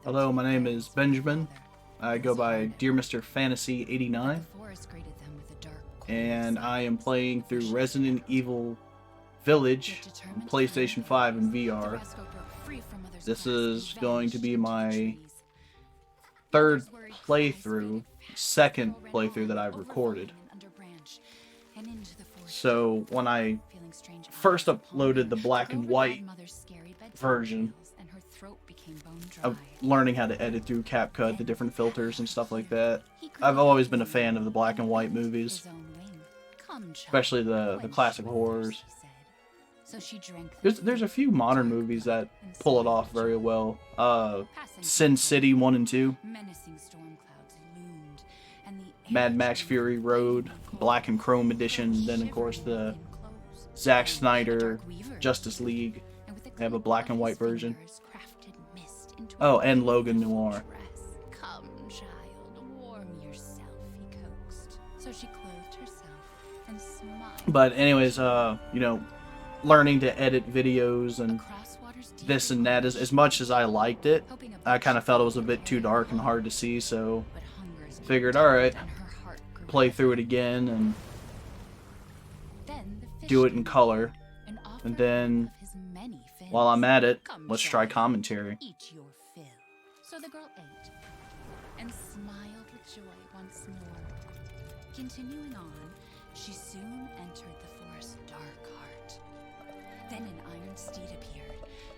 Hello, my name is Benjamin. I go by Dear Mr. Fantasy 89, and I am playing through Resident Evil Village on PlayStation 5 and VR. This is going to be my third playthrough, second playthrough that I've recorded. So when I first uploaded the black and white version, of learning how to edit through CapCut, the different filters and stuff like that. I've always been a fan of the black and white movies, especially the classic horrors. There's a few modern movies that pull it off very well. Sin City 1 and 2, Mad Max Fury Road, Black and Chrome Edition, then of course the Zack Snyder Justice League. They have a black and white version. Oh, and Logan Noir. Come, child, warm yourself, he coaxed. So she clothed herself and smiled. But anyways, learning to edit videos and this and that, as much as I liked it, I kind of felt it was a bit too dark and hard to see, so figured, alright, play through it again and do it in color. And then, while I'm at it, let's try commentary. So the girl ate and smiled with joy once more. Continuing on, she soon entered the forest's dark heart. Then an iron steed appeared,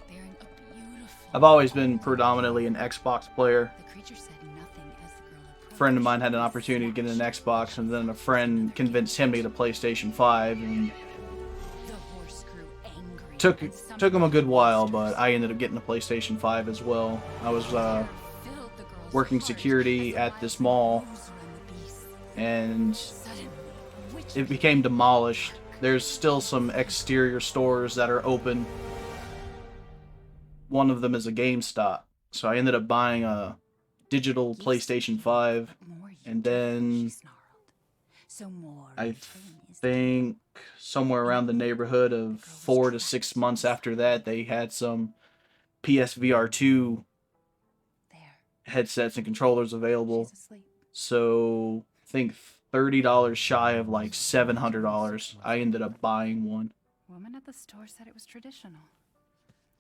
bearing a beautiful... I've always been predominantly an Xbox player. The creature said nothing as the girl approached. A friend of mine had an opportunity to get an Xbox, and then a friend convinced him to get a PlayStation 5, and The horse grew angry. took him a good while, but I ended up getting a PlayStation 5 as well. I was working security at this mall, and it became demolished. There's still some exterior stores that are open. One of them is a GameStop, so I ended up buying a digital PlayStation 5, and then I think somewhere around the neighborhood of 4 to 6 months after that, they had some PSVR 2 headsets and controllers available. So I think $30 shy of like $700. I ended up buying one. Woman at the store said it was traditional.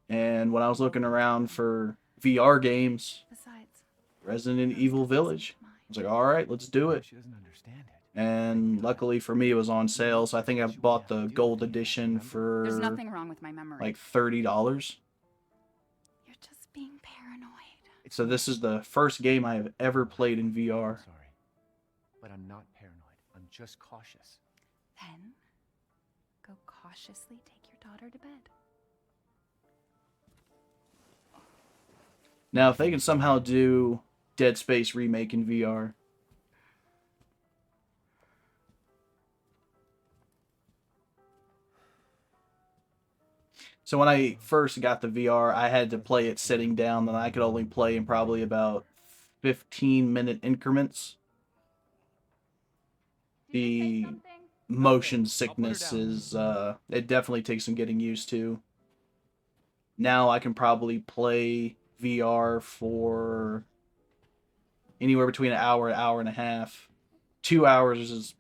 And when I was looking around for VR games, Besides, Resident Evil Village, I was like, alright, let's do it. She doesn't understand it. And luckily for me, it was on sale, so I think I bought the gold edition for there's nothing wrong with my memory. like $30. You're just being paranoid. So this is the first game I have ever played in VR. Sorry, but I'm not paranoid. I'm just cautious. Then, go cautiously take your daughter to bed. Now, if they can somehow do Dead Space Remake in VR, so when I first got the VR, I had to play it sitting down, and I could only play in probably about 15-minute increments. The motion sickness is, it definitely takes some getting used to. Now I can probably play VR for anywhere between an hour and a half. 2 hours is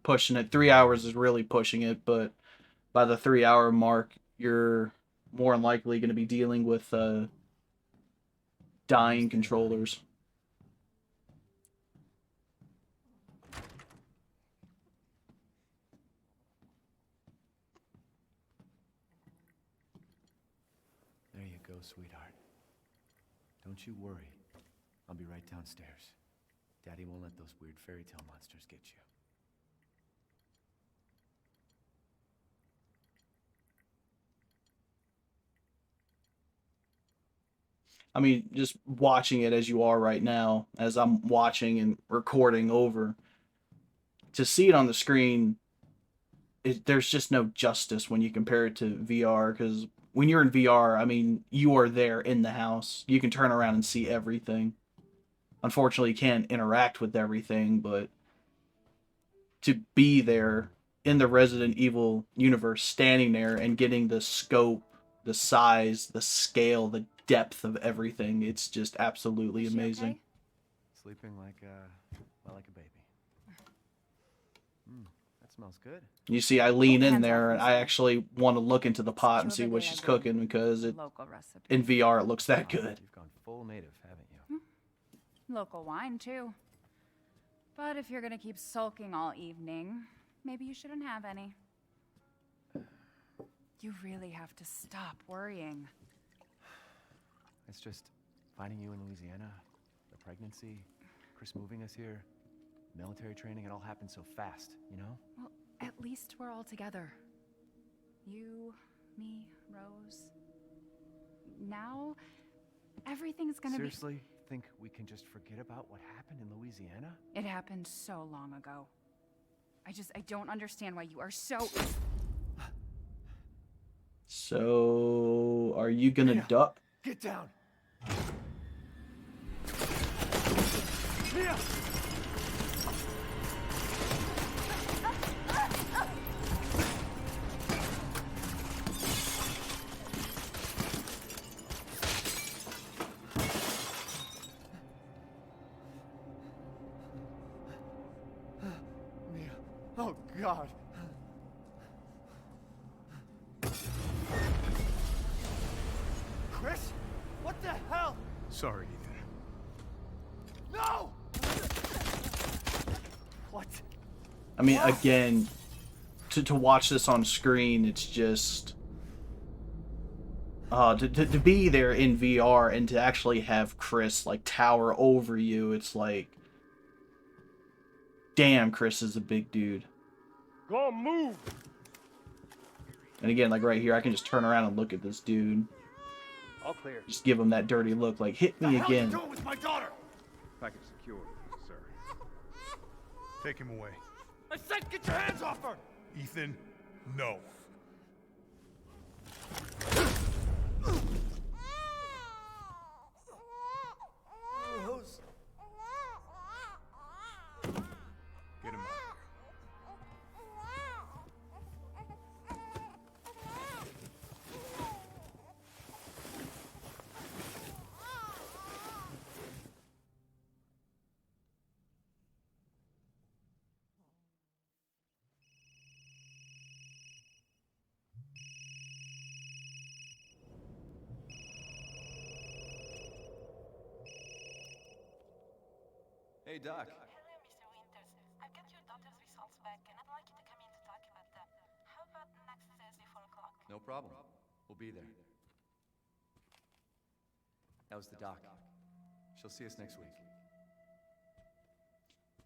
pushing it. 3 hours is really pushing it, but by the 3-hour mark, you're more than likely going to be dealing with dying controllers. There you go, sweetheart. Don't you worry. I'll be right downstairs. Daddy won't let those weird fairy tale monsters get you. I mean, just watching it as you are right now, as I'm watching and recording over, to see it on the screen, there's just no justice when you compare it to VR, because when you're in VR, I mean, you are there in the house. You can turn around and see everything. Unfortunately, you can't interact with everything, but to be there in the Resident Evil universe, standing there and getting the scope, the size, the scale, the depth of everything. It's just absolutely Is she amazing. okay? Sleeping like a baby. That smells good. You see, I lean in Hands there off, and I Lucy. actually want to look into the pot and see what Chova de she's agua. cooking because Local recipe. in VR it looks that Wow, good. You've gone full native, haven't you? Local wine, too. But if you're gonna keep sulking all evening, maybe you shouldn't have any. You really have to stop worrying. It's just finding you in Louisiana, the pregnancy, Chris moving us here, military training, it all happened so fast, you know? Well, at least we're all together. You, me, Rose. Now, everything's gonna Seriously, think we can just forget about what happened in Louisiana? be... It happened so long ago. I don't understand why you are so... So, are you gonna Yeah. duck? Get down! Mia! Mia. Oh, God. Chris? What the hell? Sorry, Ethan. No! What? I mean, again, to watch this on screen, it's just to be there in VR and to actually have Chris like tower over you. It's like, damn, Chris is a big dude. Go move! And again, like right here, I can just turn around and look at this dude. All clear. Just give him that dirty look, like hit me What are you again. doing with my daughter? Package secured, sir. Take him away. I said get your hands off her! Ethan, no. Rose. Get him out. Hey, Doc. Hello, Mr. Winters. I've got your daughter's results back, and I'd like you to come in to talk about them. How about next Thursday, 4 o'clock? No problem. We'll be there. That was the doc. She'll see us next week.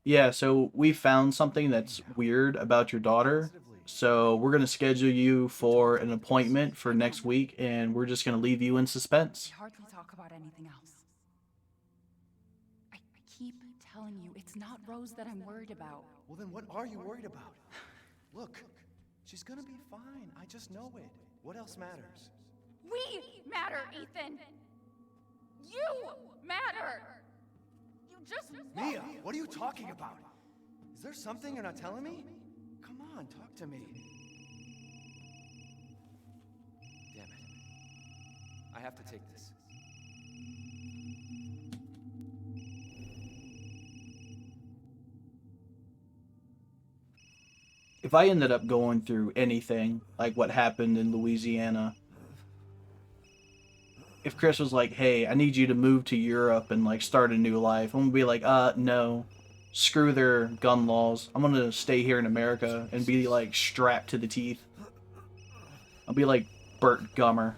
Yeah, so we found something that's weird about your daughter. So we're gonna schedule you for an appointment for next week, and we're just gonna leave you in suspense. We hardly talk about anything else. I keep telling you, it's not Rose that I'm worried about. Well, then what are you worried about? Look, she's gonna be fine. I just know it. What else matters? We matter, Ethan! You matter! You just... Mia, what are you talking about? Is there something you're not telling me? Come on, talk to me. Damn it. I have to take this. If I ended up going through anything like what happened in Louisiana, if Chris was like, hey, I need you to move to Europe and like start a new life, I'm gonna be like, no. Screw their gun laws. I'm gonna stay here in America and be like strapped to the teeth. I'll be like Burt Gummer.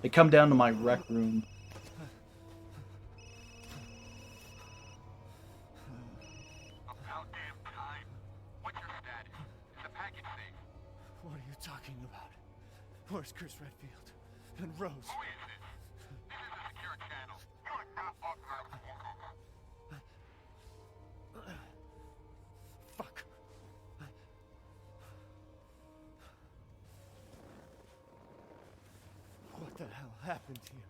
They come down to my rec room. About damn time. What's your status? Is the package safe? What are you talking about? Where's Chris Redfield? And Rose? Who is this? This is a secure channel. You are not authorized to walk over. Fuck. What the hell happened here?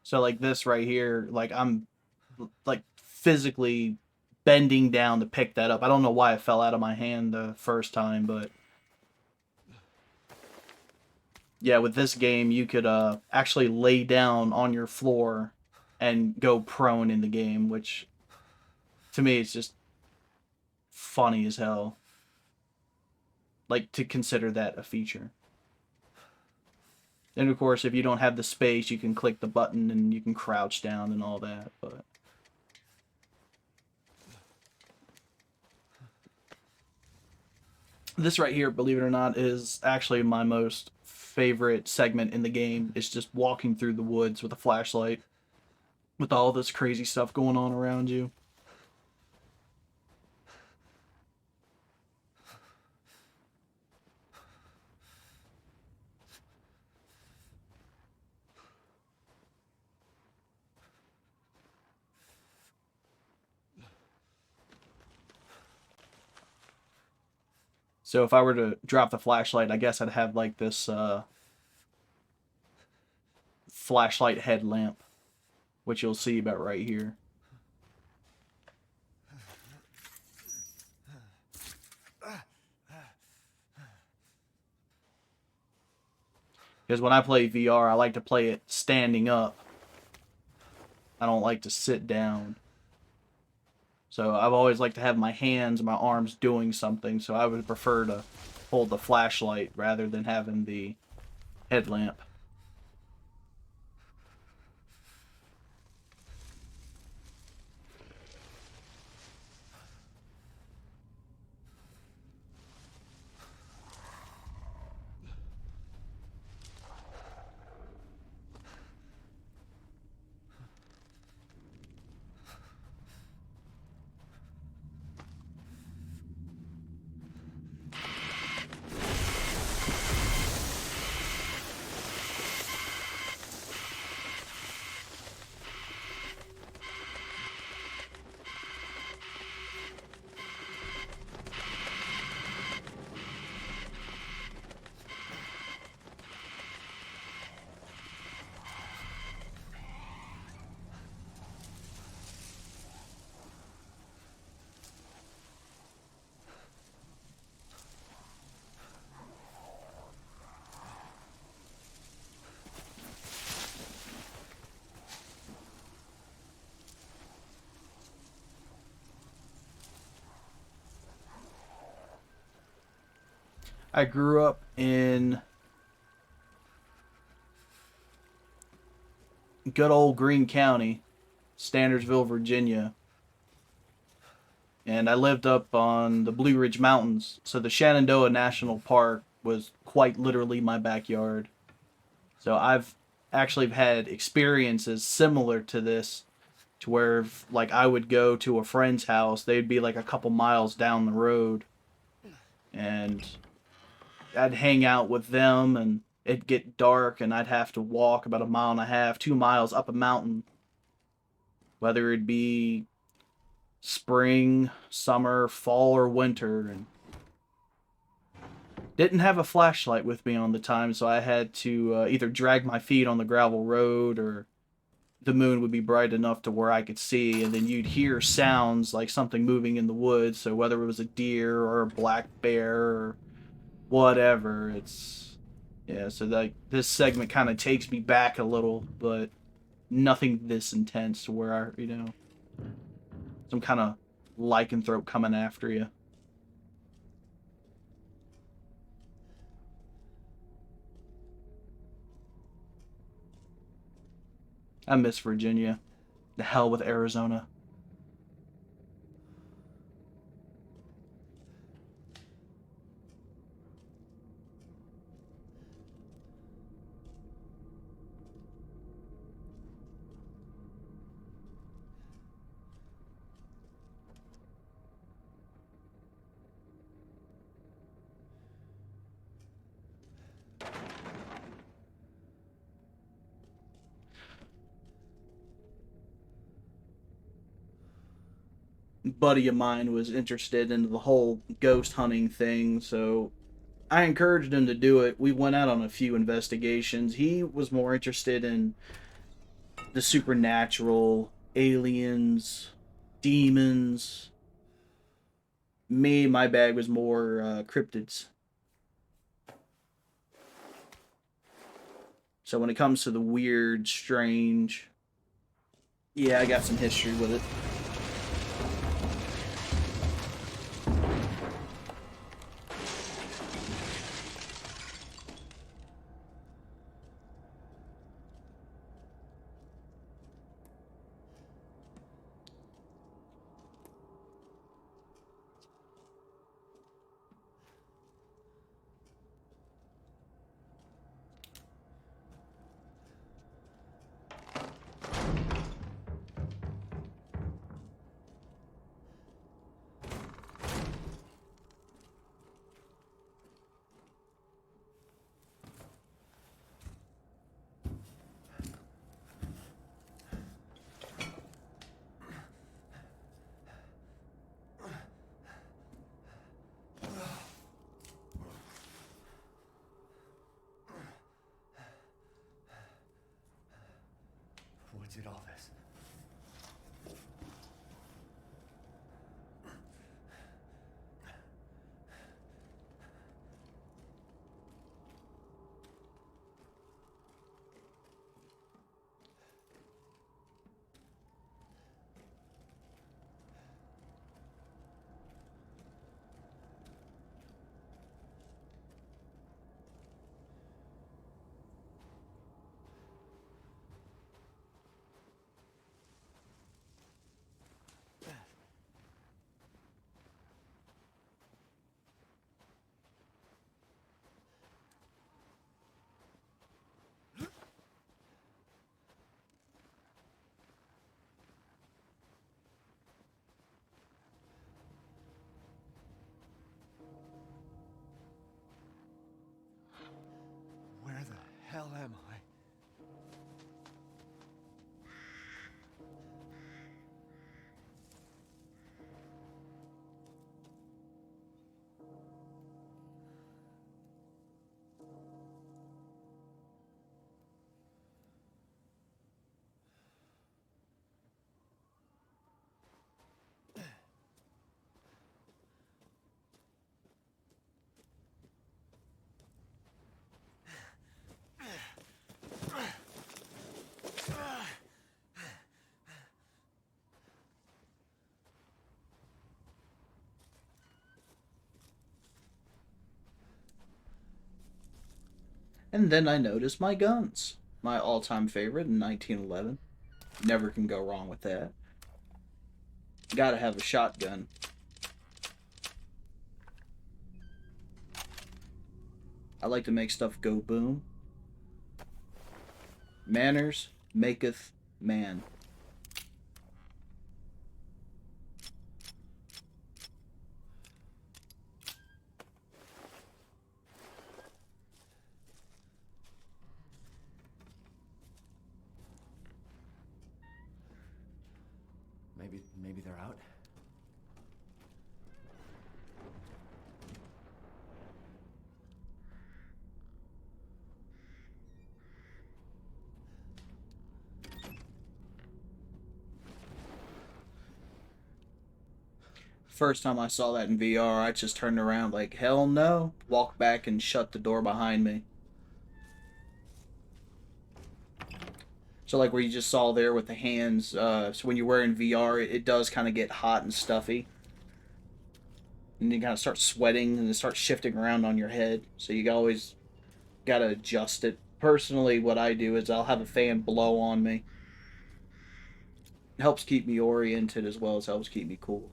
So like this right here, like I'm like physically bending down to pick that up. I don't know why it fell out of my hand the first time, but yeah, with this game you could actually lay down on your floor and go prone in the game, which to me it's just funny as hell. Like to consider that a feature. And of course, if you don't have the space, you can click the button and you can crouch down and all that, but this right here, believe it or not, is actually my most favorite segment in the game. It's just walking through the woods with a flashlight with all this crazy stuff going on around you. So if I were to drop the flashlight, I guess I'd have like this flashlight headlamp, which you'll see about right here. Because when I play VR, I like to play it standing up. I don't like to sit down. So I've always liked to have my hands and my arms doing something, so I would prefer to hold the flashlight rather than having the headlamp. I grew up in good old Greene County, Standardsville, Virginia. And I lived up on the Blue Ridge Mountains, so the Shenandoah National Park was quite literally my backyard. So I've actually had experiences similar to this, to where like I would go to a friend's house, they'd be like a couple miles down the road, and I'd hang out with them, and it'd get dark, and I'd have to walk about 1.5 miles, 2 miles up a mountain, whether it be spring, summer, fall, or winter, and didn't have a flashlight with me on the time, so I had to either drag my feet on the gravel road, or the moon would be bright enough to where I could see, and then you'd hear sounds like something moving in the woods, so whether it was a deer or a black bear or whatever, it's yeah, so like this segment kind of takes me back a little, but nothing this intense to where I, some kind of lycanthrope coming after you. I miss Virginia. The hell with Arizona. Buddy of mine was interested in the whole ghost hunting thing, so I encouraged him to do it. We went out on a few investigations. He was more interested in the supernatural, aliens, demons. Me, my bag was more cryptids. So when it comes to the weird, strange, yeah, I got some history with it. What did all this? Where the hell am I? And then I noticed my guns. My all-time favorite in 1911. Never can go wrong with that. Gotta have a shotgun. I like to make stuff go boom. Manners maketh man. Maybe they're out? First time I saw that in VR, I just turned around like, hell no. Walked back and shut the door behind me. So like where you just saw there with the hands, so when you're wearing VR, it does kind of get hot and stuffy. And you kind of start sweating and it starts shifting around on your head. So you always got to adjust it. Personally, what I do is I'll have a fan blow on me. It helps keep me oriented as well as helps keep me cool.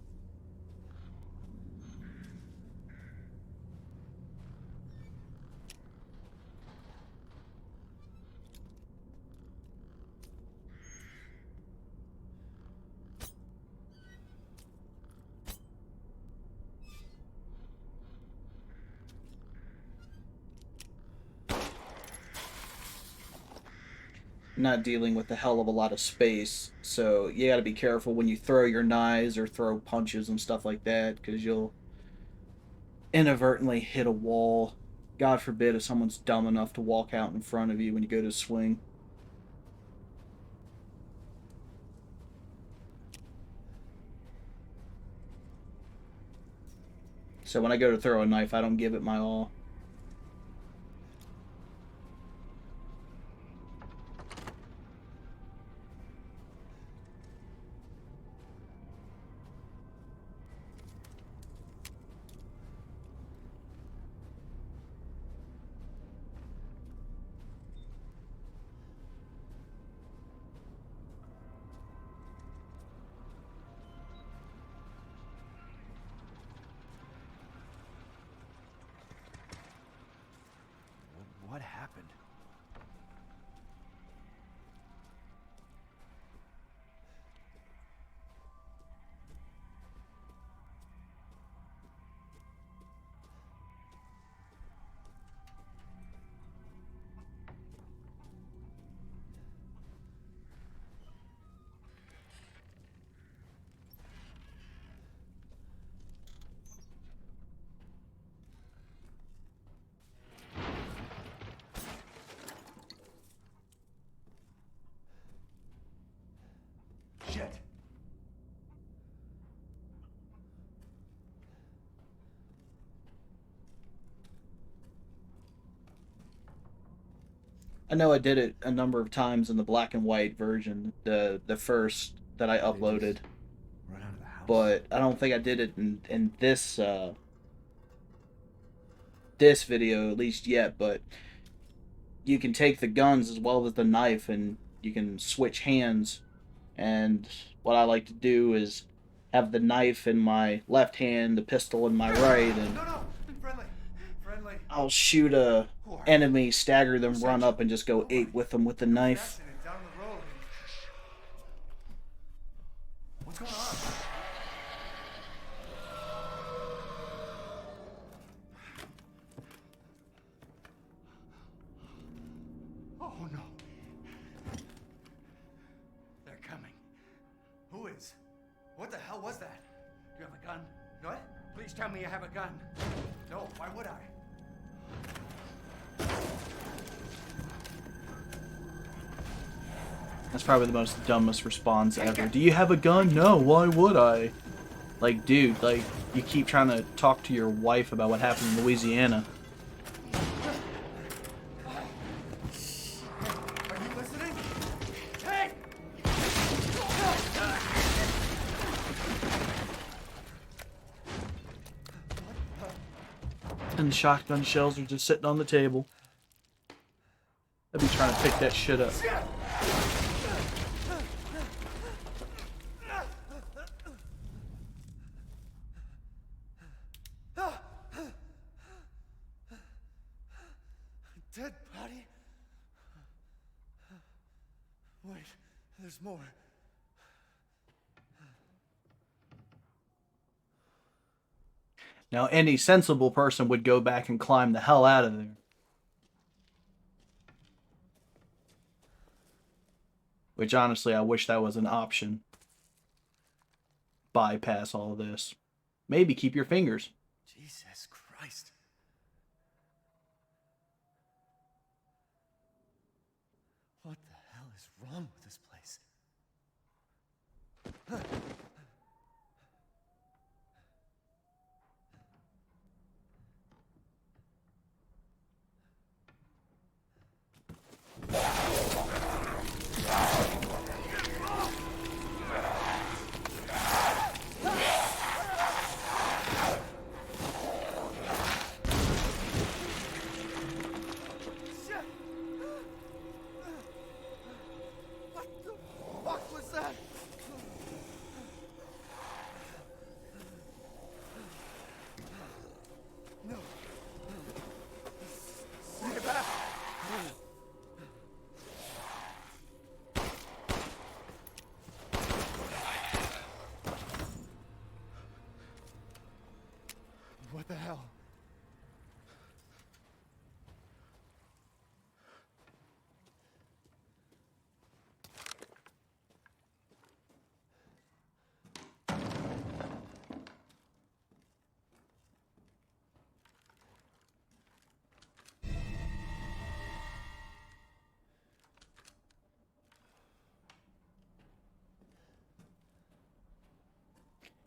Not dealing with a hell of a lot of space, so you got to be careful when you throw your knives or throw punches and stuff like that, because you'll inadvertently hit a wall. God forbid if someone's dumb enough to walk out in front of you when you go to swing. So when I go to throw a knife, I don't give it my all. What happened? Shit! I know I did it a number of times in the black and white version, the first that I uploaded, Run out of the house. but I don't think I did it in this this video at least yet. But you can take the guns as well as the knife, and you can switch hands. And what I like to do is have the knife in my left hand, the pistol in my right, and No, friendly, friendly. I'll shoot a enemy, stagger them, run up, and just go ape with them with the knife. Accident down the road. What's going on? Oh no. They're coming. Who is? What the hell was that? Do you have a gun? What? Please tell me you have a gun. No, why would I? That's probably the most dumbest response ever. Do you have a gun? No, why would I? Like, dude, like, you keep trying to talk to your wife about what happened in Louisiana. Are you listening? Hey! And the shotgun shells are just sitting on the table. I'd be trying to pick that shit up. Dead body? Wait, there's more. Now, any sensible person would go back and climb the hell out of there. Which, honestly, I wish that was an option. Bypass all this. Maybe keep your fingers. Jesus Christ. What the hell is wrong with this place? What the fuck was that? No. Stay back. What the hell?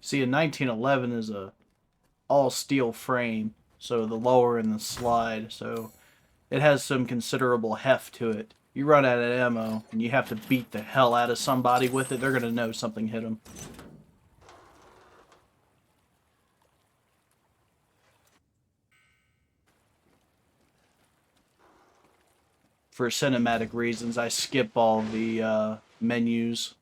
See, in 1911 is a all steel frame, so the lower and the slide, so it has some considerable heft to it. You run out of ammo and you have to beat the hell out of somebody with it, they're gonna know something hit them. For cinematic reasons, I skip all the menus.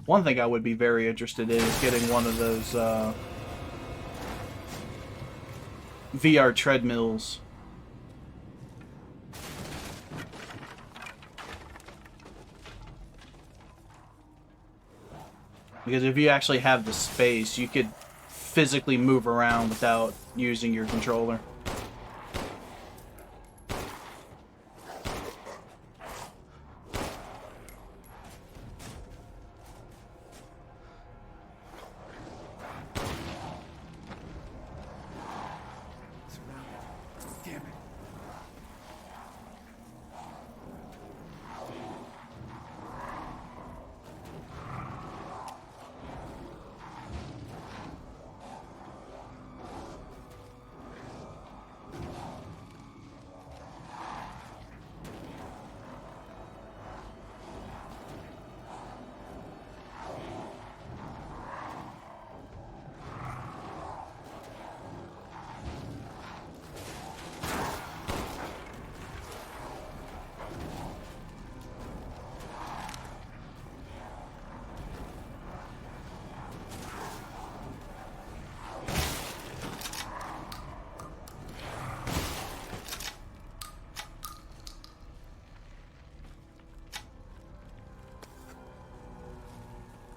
One thing I would be very interested in is getting one of those VR treadmills. Because if you actually have the space, you could physically move around without using your controller. Damn it.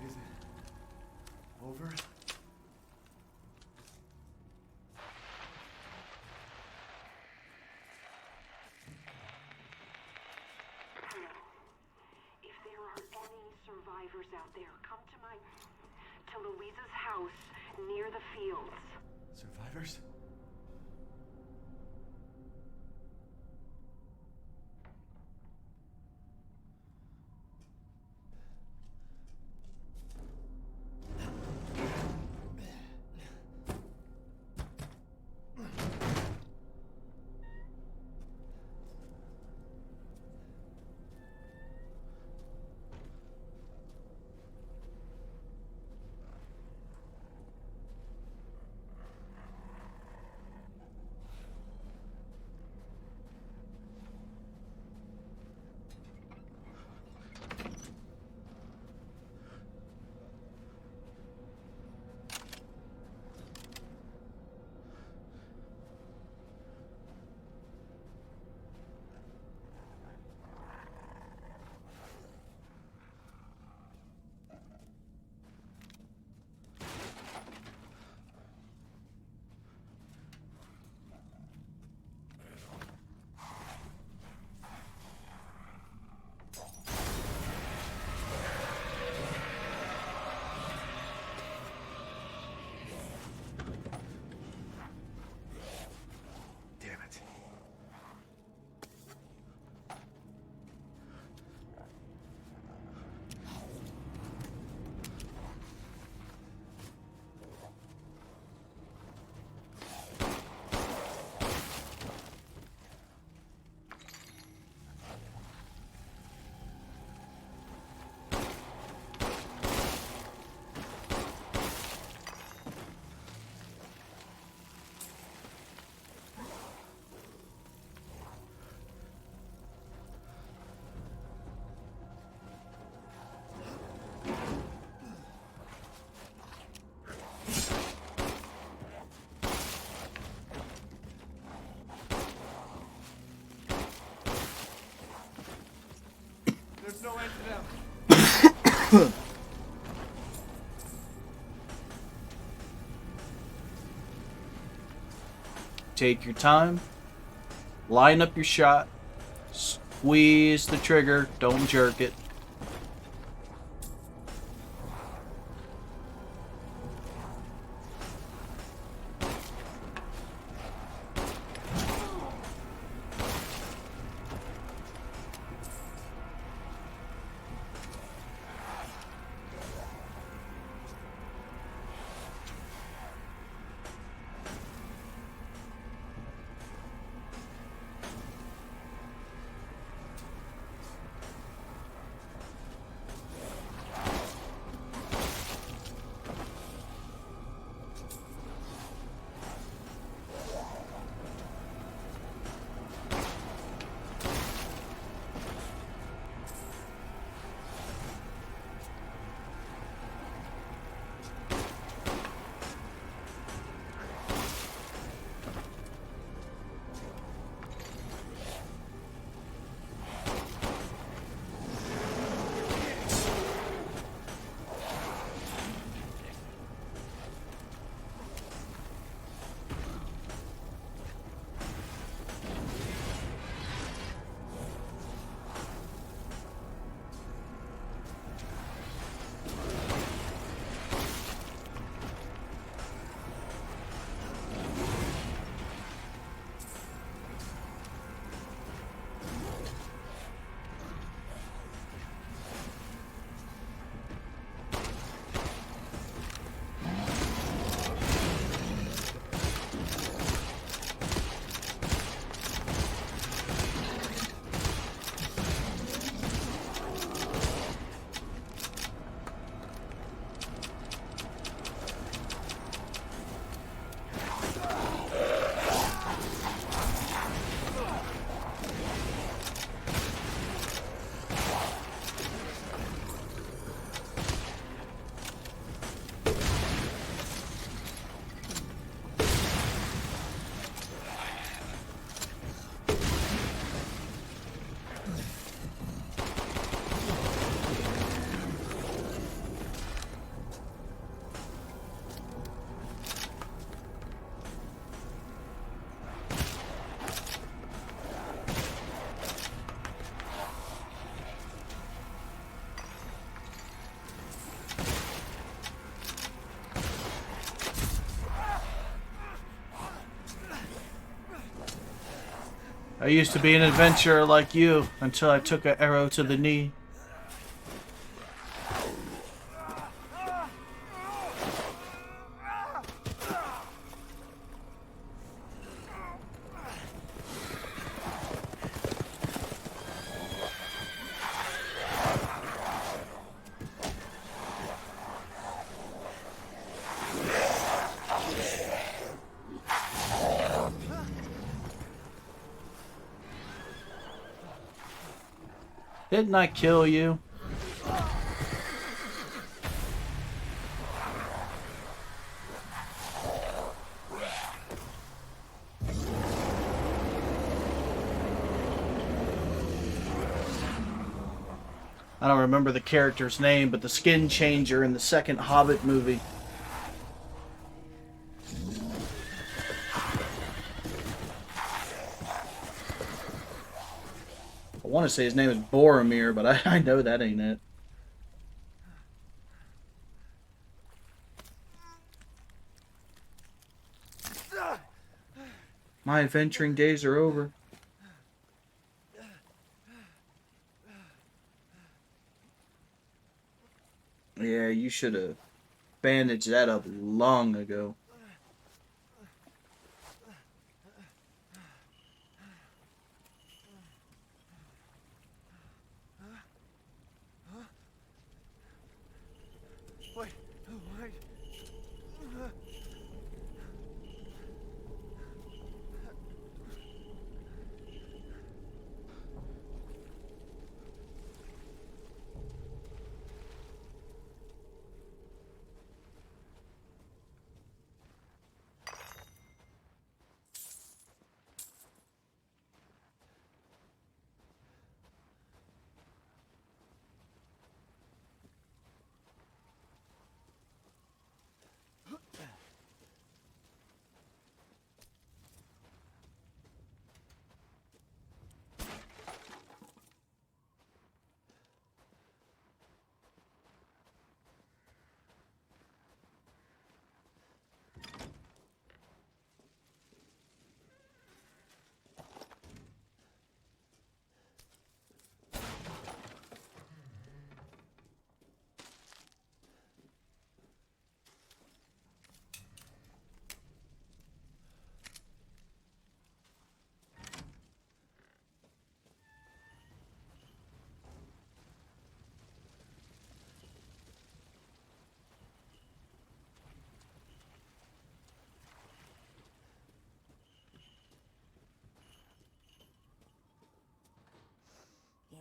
Is it over? If there are any survivors out there, come to Louisa's house near the fields. Survivors? Take your time. Line up your shot. Squeeze the trigger. Don't jerk it. I used to be an adventurer like you until I took an arrow to the knee. Didn't I kill you? I don't remember the character's name, but the skin changer in the second Hobbit movie. I want to say his name is Boromir, but I know that ain't it. My adventuring days are over. Yeah, you should have bandaged that up long ago. Wait, wait.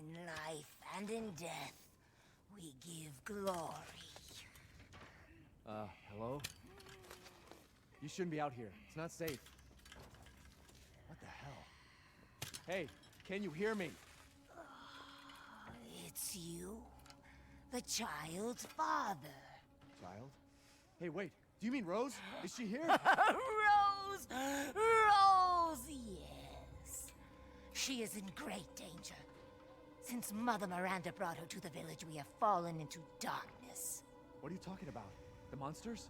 In life and in death, we give glory. Hello? You shouldn't be out here. It's not safe. What the hell? Hey, can you hear me? It's you, the child's father. Child? Hey, wait. Do you mean Rose? Is she here? Rose! Rose, yes. She is in great danger. Since Mother Miranda brought her to the village, we have fallen into darkness. What are you talking about? The monsters?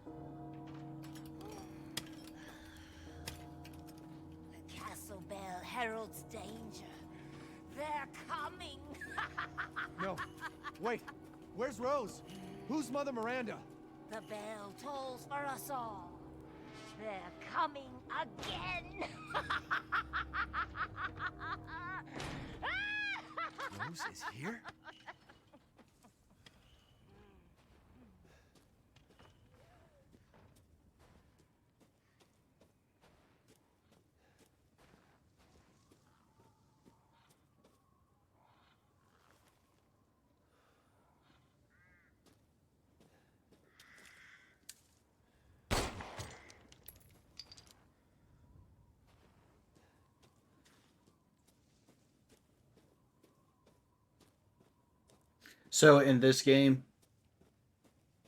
The castle bell heralds danger. They're coming. No. Wait. Where's Rose? Who's Mother Miranda? The bell tolls for us all. They're coming again. Rose is here? So in this game,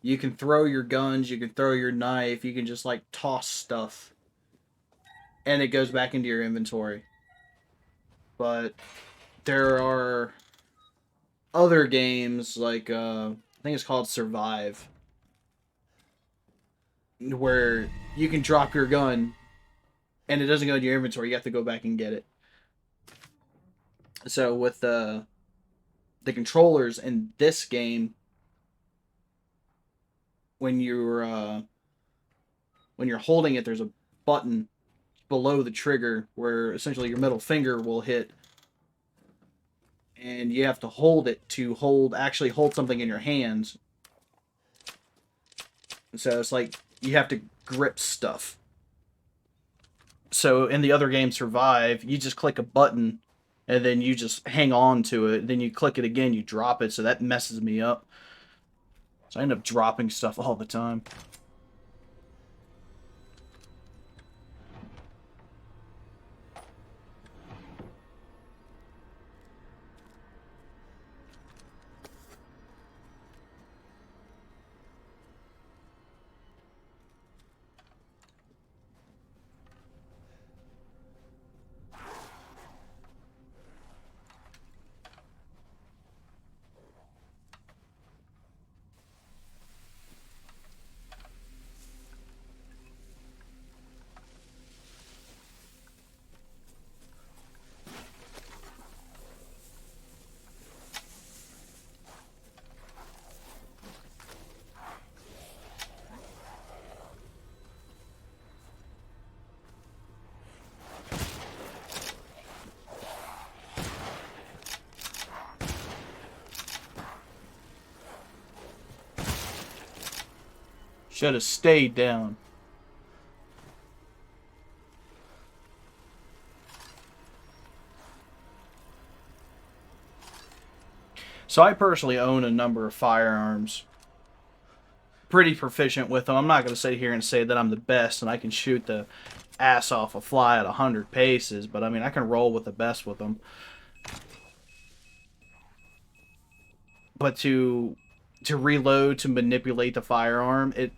you can throw your guns, you can throw your knife, you can just like toss stuff, and it goes back into your inventory. But there are other games like I think it's called Survive, where you can drop your gun and it doesn't go into your inventory. You have to go back and get it. So with the controllers in this game, when you're holding it, there's a button below the trigger where essentially your middle finger will hit, and you have to hold it to actually hold something in your hands. So it's like you have to grip stuff. So in the other game, Survive, you just click a button and then you just hang on to it. Then you click it again, you drop it. So that messes me up. So I end up dropping stuff all the time. Should have stayed down. So I personally own a number of firearms. Pretty proficient with them. I'm not going to sit here and say that I'm the best and I can shoot the ass off a fly at 100 paces, but I mean, I can roll with the best with them. But to reload, to manipulate the firearm, it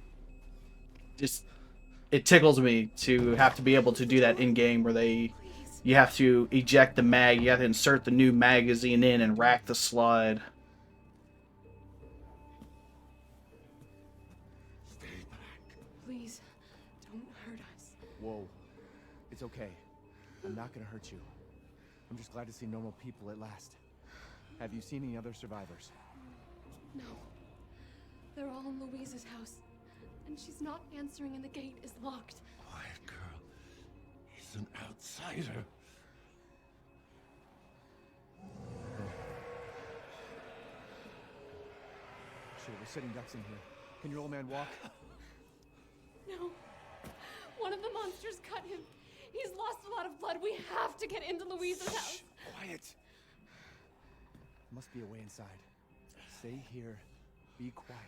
tickles me to have to be able to do that in game, where you have to eject the mag, you have to insert the new magazine in and rack the slide. Please, don't hurt us. Whoa. It's okay. I'm not gonna hurt you. I'm just glad to see normal people at last. Have you seen any other survivors? No. They're all in Louise's house. And she's not answering and the gate is locked. Quiet girl. He's an outsider. Shit, we're sitting ducks in here. Can your old man walk? No. One of the monsters cut him. He's lost a lot of blood. We have to get into Louise's house. Quiet. Must be a way inside. Stay here, be quiet,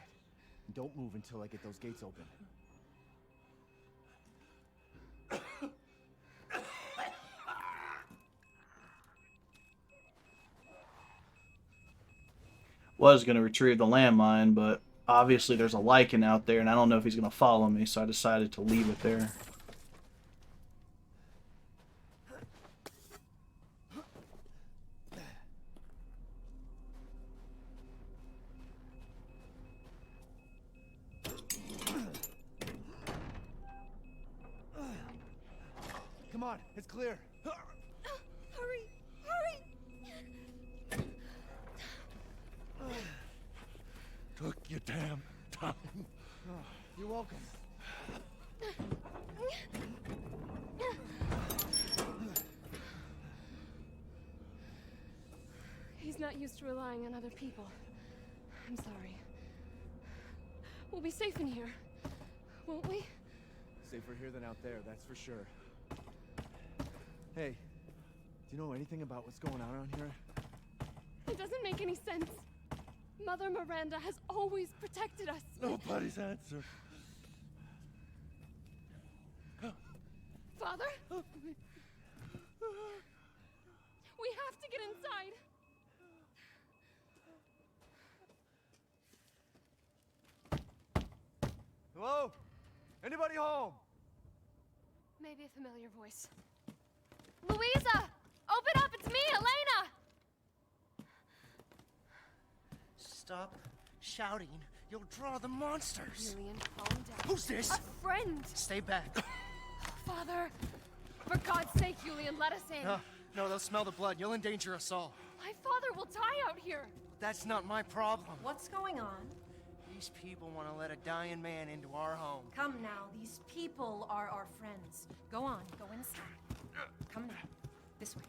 and don't move until I get those gates open. Was going to retrieve the landmine, but obviously there's a Lycan out there, and I don't know if he's going to follow me, so I decided to leave it there. Come on, it's clear. Hurry! Hurry! Took your damn time. You're welcome. He's not used to relying on other people. I'm sorry. We'll be safe in here, won't we? Safer here than out there, that's for sure. Hey, do you know anything about what's going on around here? It doesn't make any sense. Mother Miranda has always protected us. Nobody's answer. Father? We have to get inside. Hello? Anybody home? Maybe a familiar voice. Louisa! Open up! It's me, Elena! Stop shouting. You'll draw the monsters. Julian, calm down. Who's this? A friend! Stay back. Father! For God's sake, Julian, let us in. No, they'll smell the blood. You'll endanger us all. My father will die out here. That's not my problem. What's going on? These people want to let a dying man into our home. Come now, these people are our friends. Go on, go inside. Come now, this way.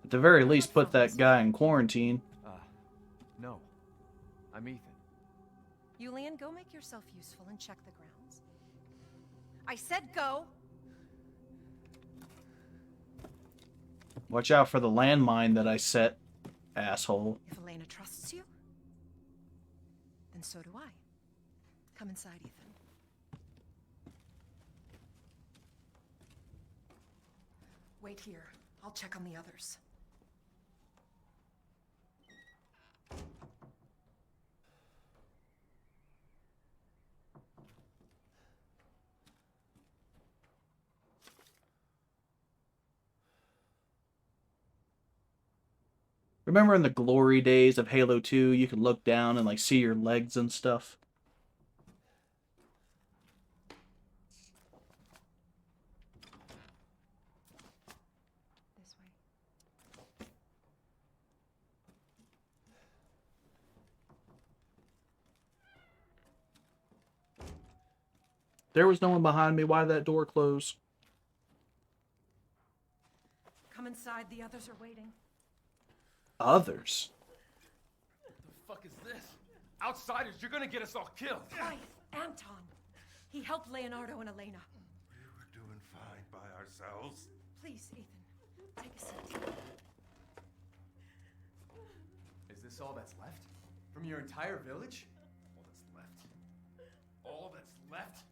At the very least, put that guy in quarantine. No. I'm Ethan. Julian, go make yourself useful and check the grounds. I said go! Watch out for the landmine that I set, asshole. If Elena trusts you, then so do I. Come inside, Ethan. Wait here. I'll check on the others. Remember in the glory days of Halo 2, you could look down and like see your legs and stuff? This way. There was no one behind me. Why did that door close? Come inside, the others are waiting. Others? What the fuck is this? Outsiders, you're gonna get us all killed. Quiet, Anton. He helped Leonardo and Elena. We were doing fine by ourselves. Please, Ethan, take a seat. Is this all that's left? From your entire village? All that's left?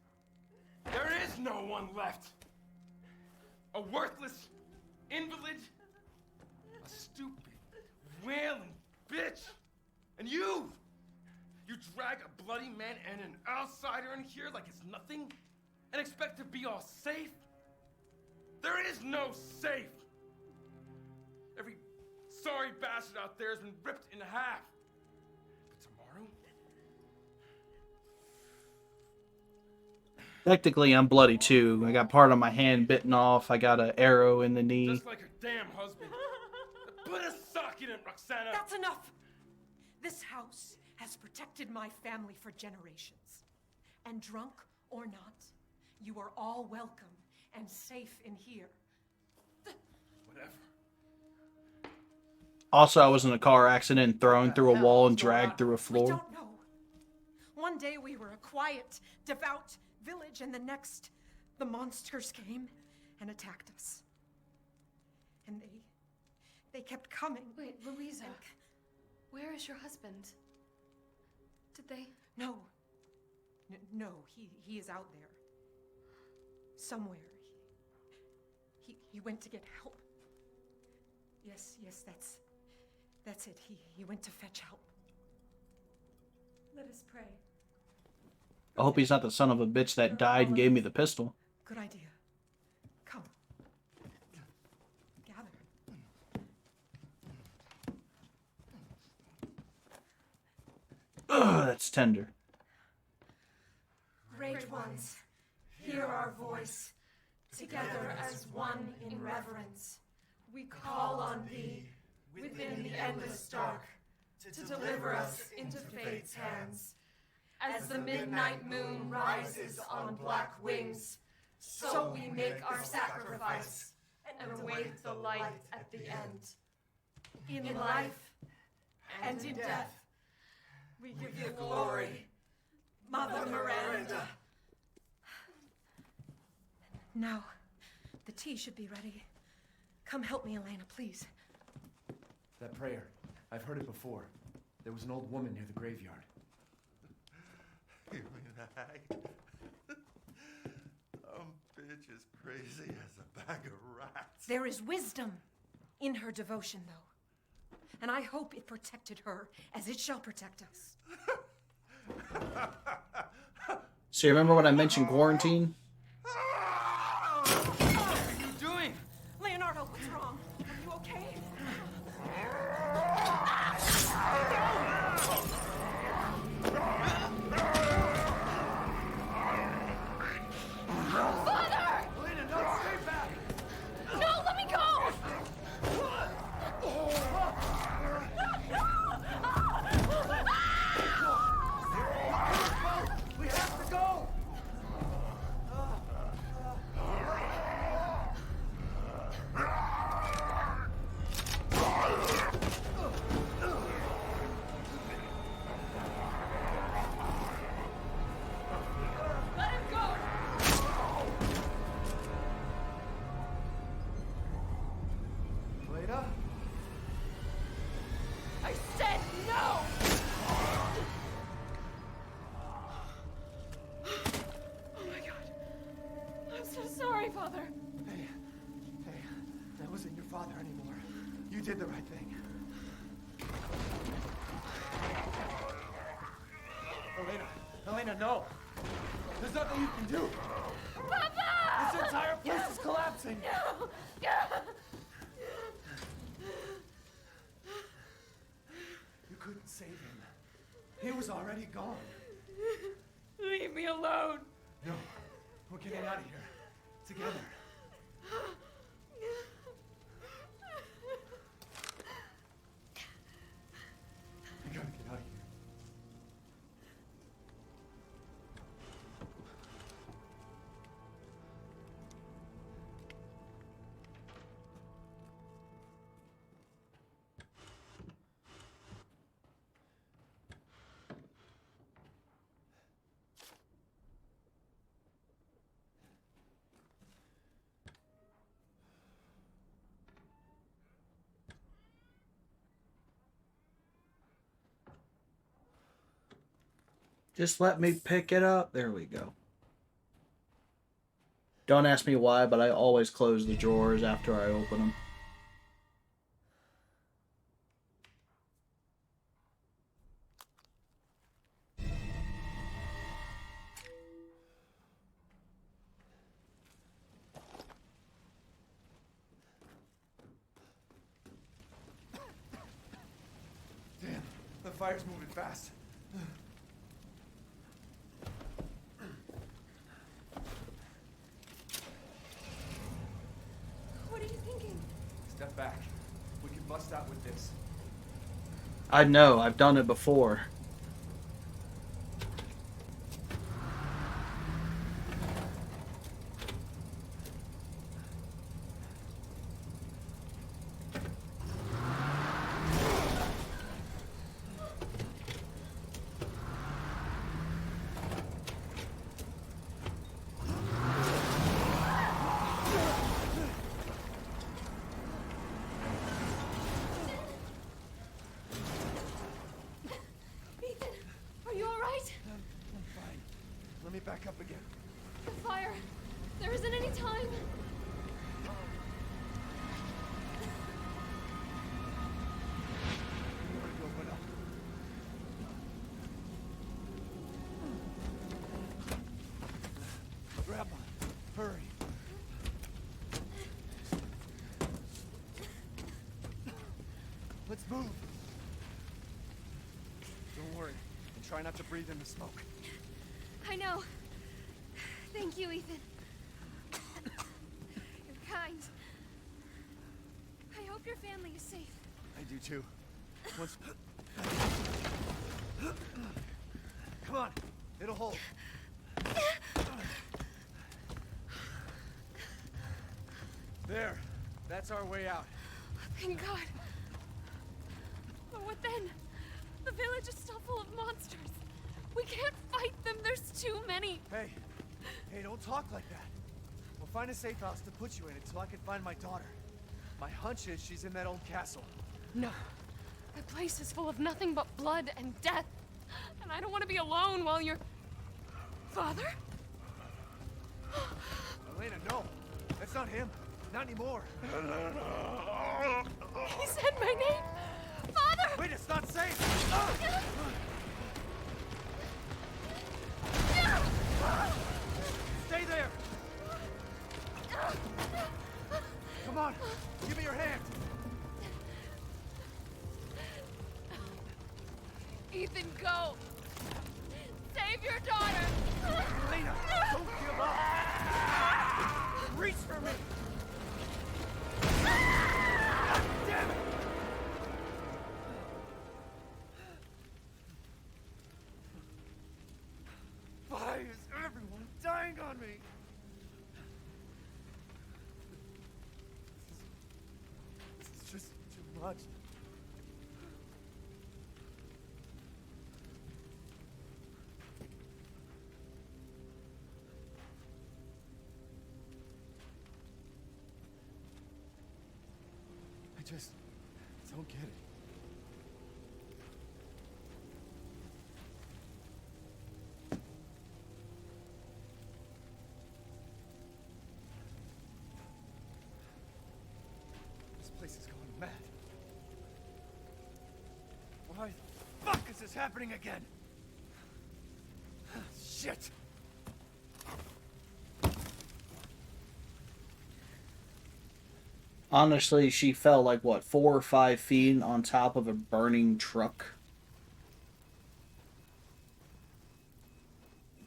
There is no one left! A worthless invalid, a stupid, wailing bitch, and you drag a bloody man and an outsider in here like it's nothing, and expect to be all safe? There is no safe! Every sorry bastard out there has been ripped in half. But tomorrow? Technically, I'm bloody too. I got part of my hand bitten off. I got an arrow in the knee. Just like her damn husband. Put a sock in it, Roxana! That's enough! This house has protected my family for generations. And drunk or not, you are all welcome and safe in here. Whatever. Also, I was in a car accident, thrown through a wall and dragged through a We floor. don't know. One day we were a quiet, devout village, and the next, the monsters came and attacked us. And They kept coming. Wait, Louisa. Where is your husband? Did they? No. No, he is out there. Somewhere. He went to get help. Yes, that's it. He went to fetch help. Let us pray. I hope he's not the son of a bitch that died and gave me the pistol. Good idea. Come. Gather. Ugh, that's tender. Great ones, hear our voice. Together as one in reverence, we call on thee within the endless dark to deliver us into fate's hands. As the midnight moon rises on black wings, so we make our sacrifice and await the light at the end. In life and in death, we give you glory, Mother Miranda. Now, the tea should be ready. Come help me, Elena, please. That prayer, I've heard it before. There was an old woman near the graveyard. You mean that? Bitch is crazy as a bag of rats. There is wisdom in her devotion, though. And I hope it protected her as it shall protect us. So you remember when I mentioned quarantine? What are you doing? Leonardo, what's wrong? Are you okay? Father! Elena, no, stay back! No, let me go! We have to go! Let him go! Elena? I said no! Oh my God. I'm so sorry, Father. Hey, that wasn't your father anymore. You did the right thing. Elena, no! There's nothing you can do! Papa! This entire place is collapsing! No! You couldn't save him. He was already gone. Leave me alone. No, we're getting out of here. Together. We gotta get out of here. Just let me pick it up. There we go. Don't ask me why, but I always close the drawers after I open them. Damn, the fire's moving fast. What are you thinking? Step back. We can bust out with this. I know, I've done it before. Let me back up again. The fire! There isn't any time! Open up. Grandma, hurry. Let's move. Don't worry, and try not to breathe in the smoke. I know. Thank you, Ethan. You're kind. I hope your family is safe. I do too. Once... Come on, it'll hold. There, that's our way out. Thank God. But what then? The village is still full of monsters. We can't fight them. There's too many. Hey, don't talk like that. We'll find a safe house to put you in until I can find my daughter. My hunch is she's in that old castle. No. That place is full of nothing but blood and death. And I don't want to be alone while you're... Father? Elena, no. That's not him. Not anymore. He said my name. Father! Wait, it's not safe. Stay there. Come on. Give me your hand. Ethan, go. Save your daughter. Elena, don't give up. Reach for me. Damn it. Why is everyone dying on me? This is just too much. I just don't get it. This place is going mad. Why the fuck is this happening again? Shit! Honestly, she fell like, what, 4 or 5 feet on top of a burning truck.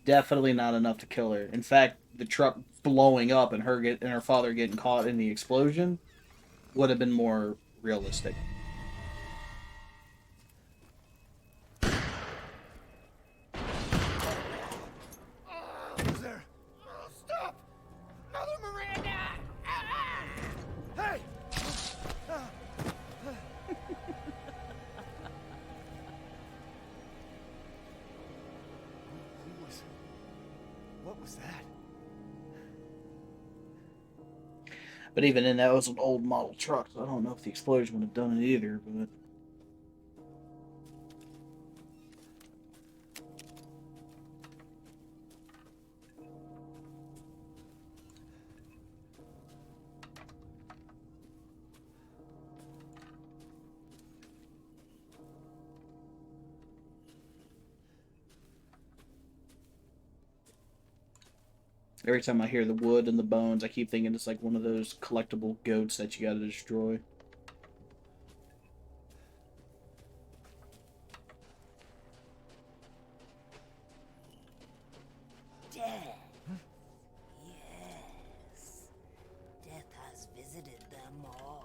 Definitely not enough to kill her. In fact, the truck blowing up and her father getting caught in the explosion would have been more realistic. Who's there? Stop! Mother Miranda! Hey! What was that? But even then, that was an old model truck, so I don't know if the explosion would have done it either, but... Every time I hear the wood and the bones, I keep thinking it's like one of those collectible goats that you gotta destroy. Death. Yes. Death has visited them all.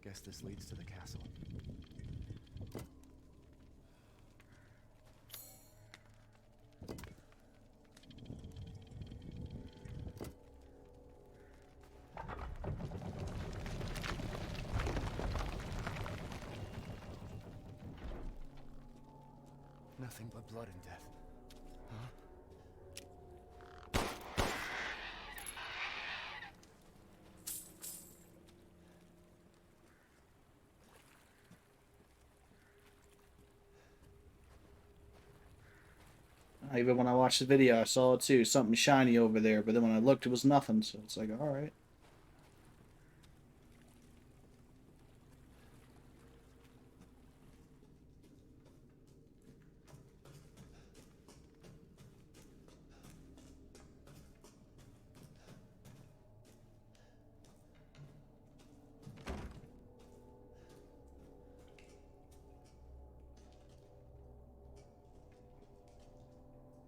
Guess this leads to the castle. But blood and death. Huh? Even when I watched the video, I saw it too. Something shiny over there, but then when I looked, it was nothing. So it's like, all right.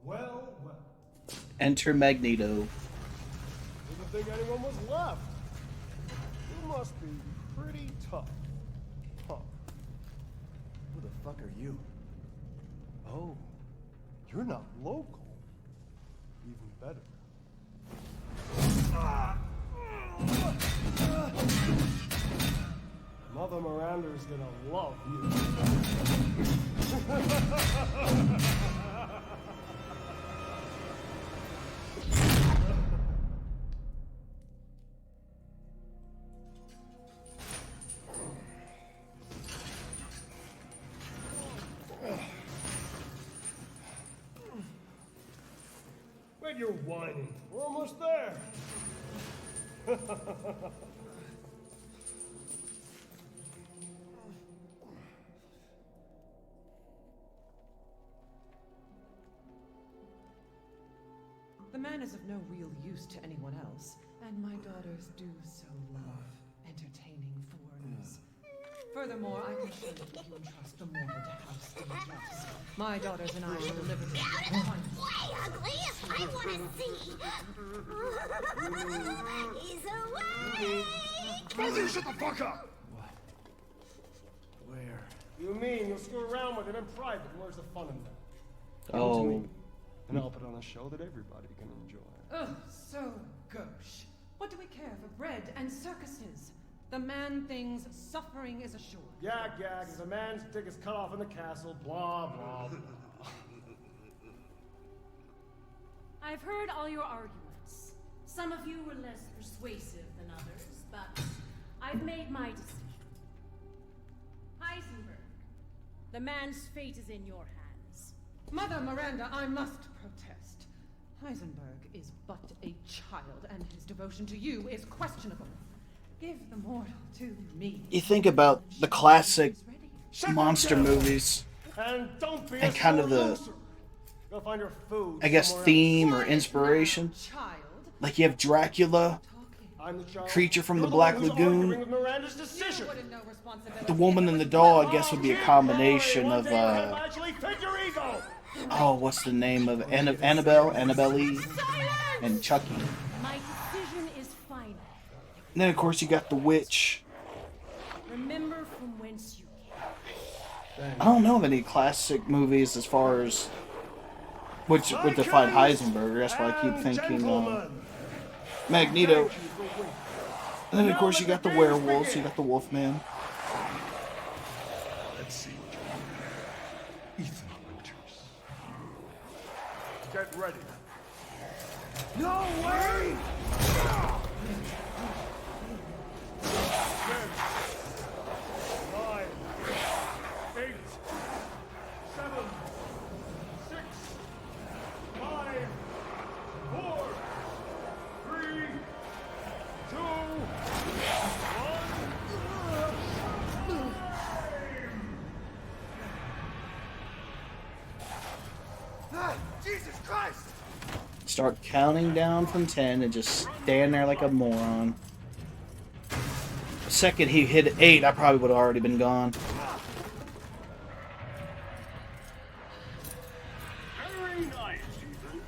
Well. Enter Magneto. Didn't think anyone was left. You must be pretty tough. Huh. Who the fuck are you? Oh, you're not local. Even better. Mother Miranda's gonna love you. Wait, you're whining. We're almost there. The man is of no real use to anyone else, and my daughters do so love entertaining foreigners. Furthermore, I can assure you that you entrust the mortal to House Demetrius. My daughters and I shall deliver to you. Way ugly! I wanna see! He's away! Both of you shut the fuck up! What? Where? You mean you'll screw around with him in private? Where's the fun in that? Oh. Come to me, and I'll put on a show that everybody can enjoy. Oh, so gauche. What do we care for bread and circuses? The man thinks suffering is assured. Yak, as a man's dick is cut off in the castle, blah, blah, blah. I've heard all your arguments. Some of you were less persuasive than others, but I've made my decision. Heisenberg, the man's fate is in your hands. Mother Miranda, I must protest. Heisenberg is but a child, and his devotion to you is questionable. Give the mortal to me. You think about the classic monster movies And don't be and kind of the, Go find her food I guess, somewhere theme else. or inspiration. Child. Like you have Dracula, I'm the child. Creature from You're the Black one who's Lagoon. arguing with Miranda's decision. The woman and the doll, I guess, would be a combination of, Actually fit your ego. oh, what's the name of Annabelle Eve, and Chucky. My decision is final. And then, of course, you got the witch. Remember from whence you came. I don't know of any classic movies as far as which would define Heisenberg. That's why I keep thinking Magneto. And then, of course, you got the werewolves. You got the Wolfman. Let's see what you can do. Ethan Winters. Get ready. No way! 10, 9, 8, 7, 6, 5, 4, 3, 2, 1. Jesus Christ! Start counting down from 10 and just stand there like a moron. The second he hit 8, I probably would have already been gone. Very nice, Ethan.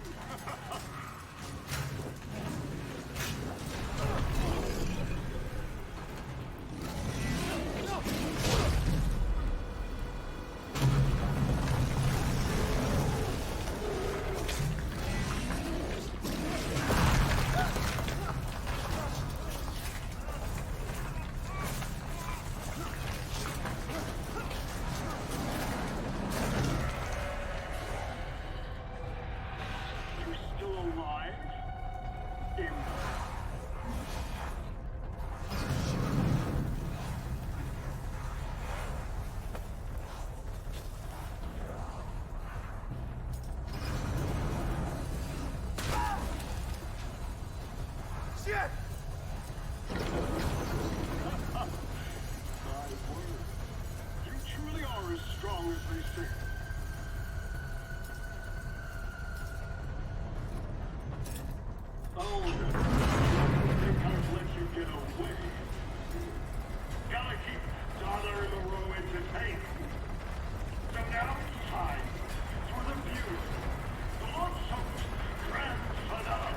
Shit! My word. You truly are as strong as they say. Oh, no. They can't let you get away. Gotta keep Dollar in the Row entertained. So now it's time for the beautiful, blood-soaked grand finale.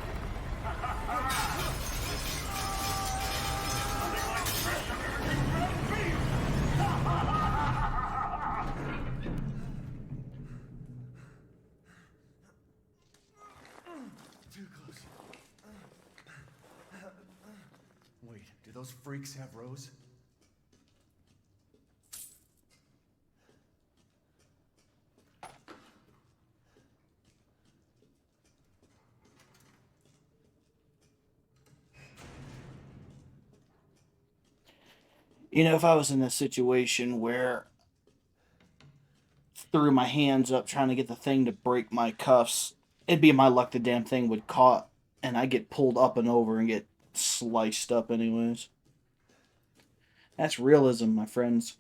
Nothing like fresh American ground beef! Too close. Wait, do those freaks have Rose? You know, if I was in a situation where threw my hands up trying to get the thing to break my cuffs, it'd be my luck the damn thing would caught and I get pulled up and over and get sliced up anyways. That's realism, my friends.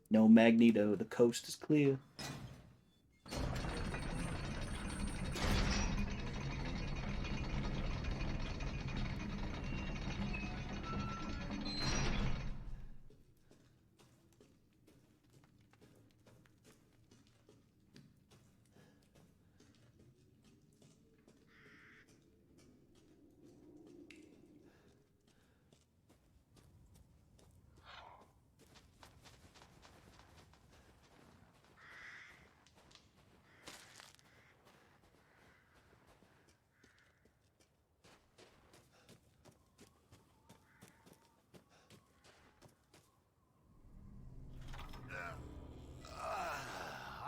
No Magneto, the coast is clear.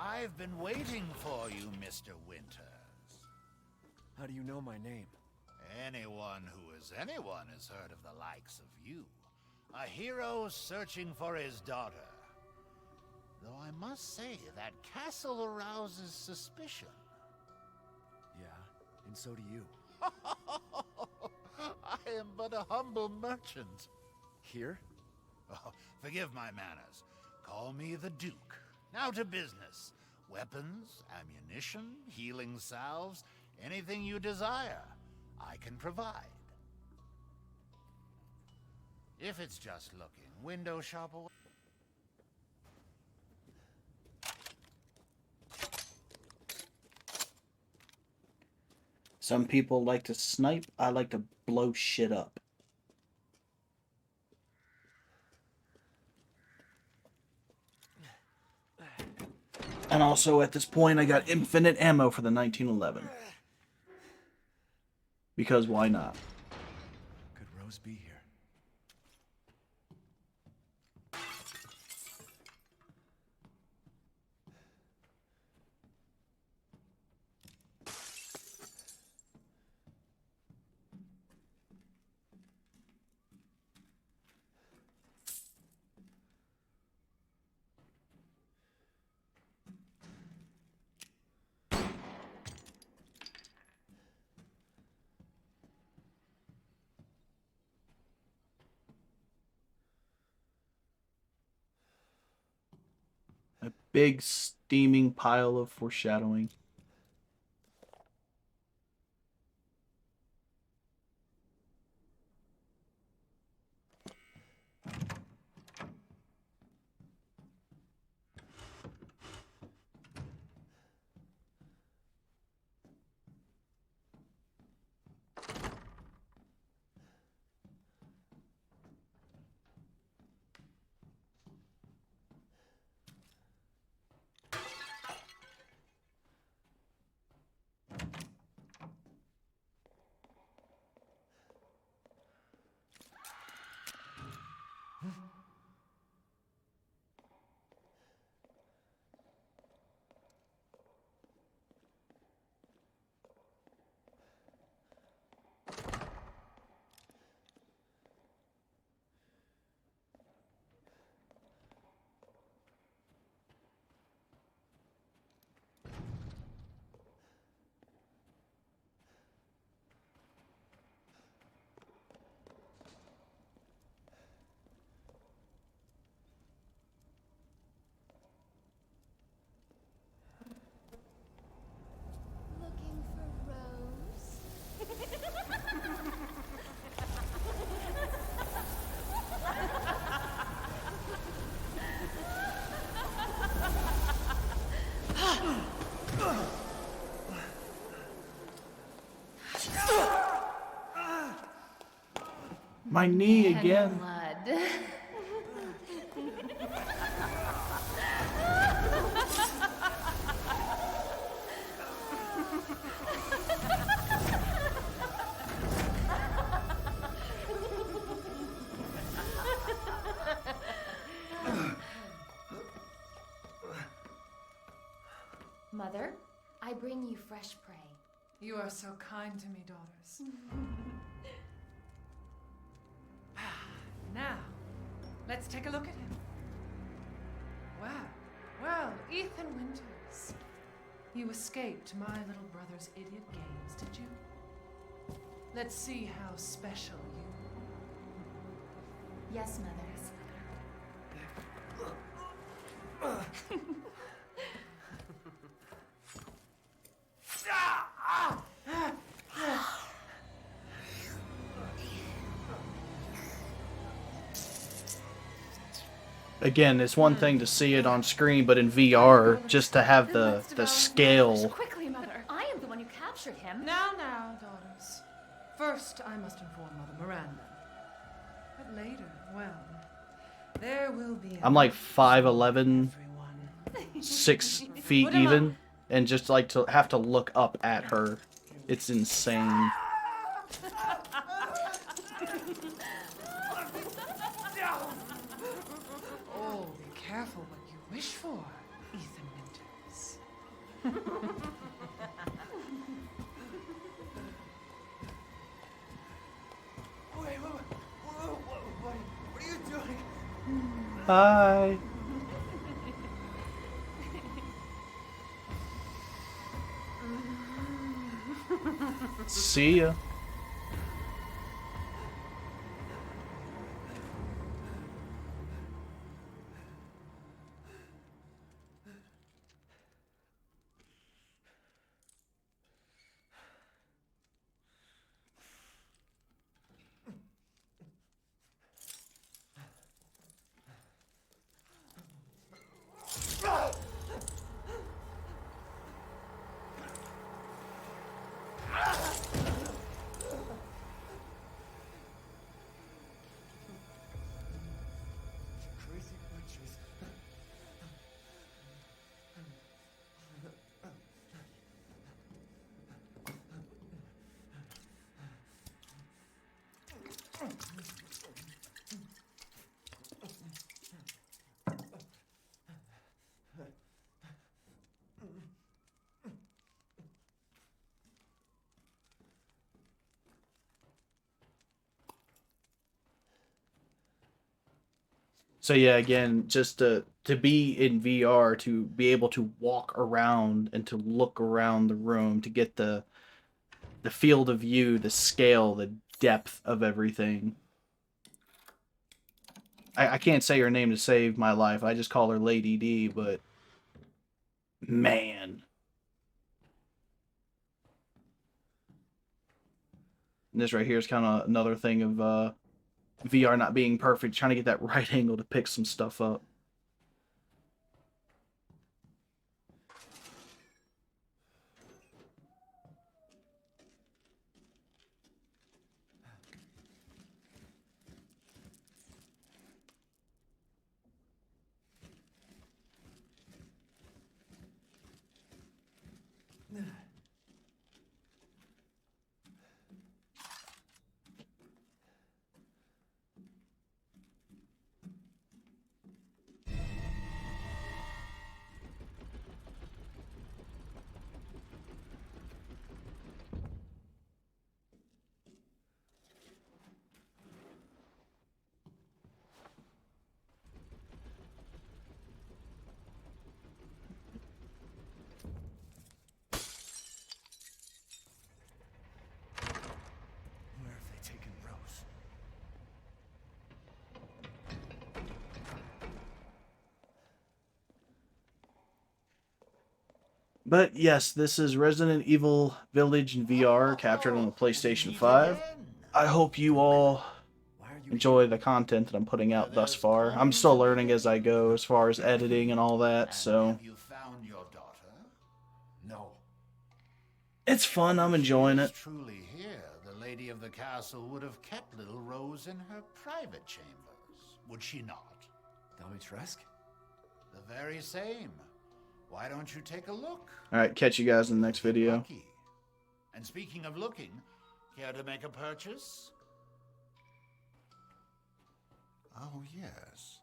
I've been waiting for you, Mr. Winters. How do you know my name? Anyone who is anyone has heard of the likes of you. A hero searching for his daughter. Though I must say, that castle arouses suspicion. Yeah, and so do you. I am but a humble merchant. Here? Oh, forgive my manners. Call me the Duke. Now to business. Weapons, ammunition, healing salves, anything you desire, I can provide. If it's just looking, window shop away. Some people like to snipe, I like to blow shit up. And also, at this point, I got infinite ammo for the 1911. Because why not? Could Rose be here? A big steaming pile of foreshadowing. My knee And again. blood. Mother, I bring you fresh prey. You are so kind to me, daughters. Now, let's take a look at him. Well, Ethan Winters. You escaped my little brother's idiot games, did you? Let's see how special you are. Yes, Mother. Again, it's one thing to see it on screen, but in VR, just to have the scale. Quickly, Mother. I am the one who captured him. Now, daughters. First, I must inform Mother Miranda. But later, well, there will be... I'm like 5'11", 6 feet even, and just like to have to look up at her. It's insane. Oh, be careful what you wish for, Ethan Winters. Wait, what are you doing? Bye. See ya. Crazy witches. So yeah, again, just to be in VR, to be able to walk around and to look around the room, to get the field of view, the scale, the depth of everything. I can't say her name to save my life. I just call her Lady D, but man. And this right here is kind of another thing of VR not being perfect, trying to get that right angle to pick some stuff up. Where have they taken Rose? But yes, this is Resident Evil Village in VR, captured on the PlayStation 5. I hope you all enjoy the content that I'm putting out thus far. I'm still learning as I go as far as editing and all that, so Have you found your daughter? No. it's fun. I'm enjoying it. Truly here, the lady of the castle would have kept little Rose in her private chambers, would she not? Domitresk? The very same. Why don't you take a look? Alright, catch you guys in the next video. Lucky. And speaking of looking, care to make a purchase? Oh, yes.